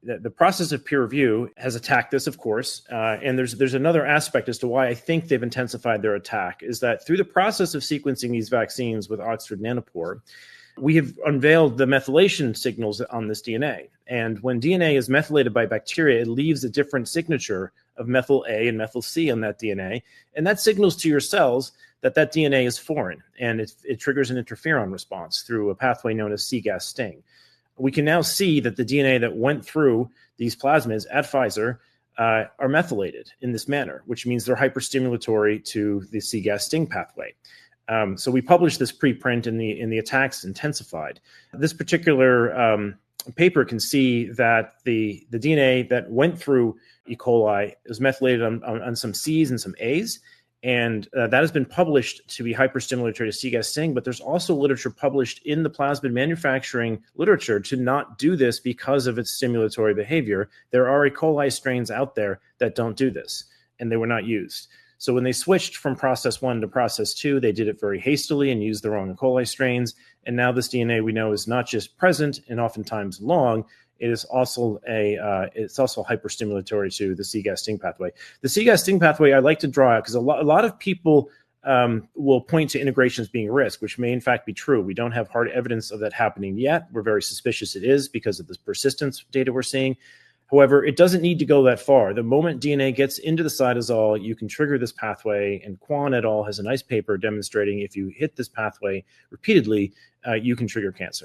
the process of peer review has attacked this, of course, and there's another aspect as to why I think they've intensified their attack, is that through the process of sequencing these vaccines with Oxford Nanopore, we have unveiled the methylation signals on this DNA. And when DNA is methylated by bacteria, it leaves a different signature of methyl A and methyl C on that DNA. And that signals to your cells that that DNA is foreign, and it triggers an interferon response through a pathway known as C-gas sting. We can now see that the DNA that went through these plasmids at Pfizer are methylated in this manner, which means they're hyperstimulatory to the C-gas sting pathway. So we published this preprint, and the attacks intensified. This particular paper can see that the DNA that went through E. coli is methylated on some C's and some A's, and that has been published to be hyperstimulatory to C-gas sting. But there's also literature published in the plasmid manufacturing literature to not do this because of its stimulatory behavior. There are E. coli strains out there that don't do this, and they were not used. So when they switched from process 1 to process 2, they did it very hastily and used the wrong E. coli strains. And now this DNA we know is not just present and oftentimes long, it is also it's also hyperstimulatory to the C-gas sting pathway. The C-gas sting pathway I like to draw out because a lot of people will point to integration as being a risk, which may in fact be true. We don't have hard evidence of that happening yet. We're very suspicious it is because of the persistence data we're seeing. However, it doesn't need to go that far. The moment DNA gets into the cytosol, you can trigger this pathway, and Kwan et al. Has a nice paper demonstrating if you hit this pathway repeatedly, you can trigger cancer.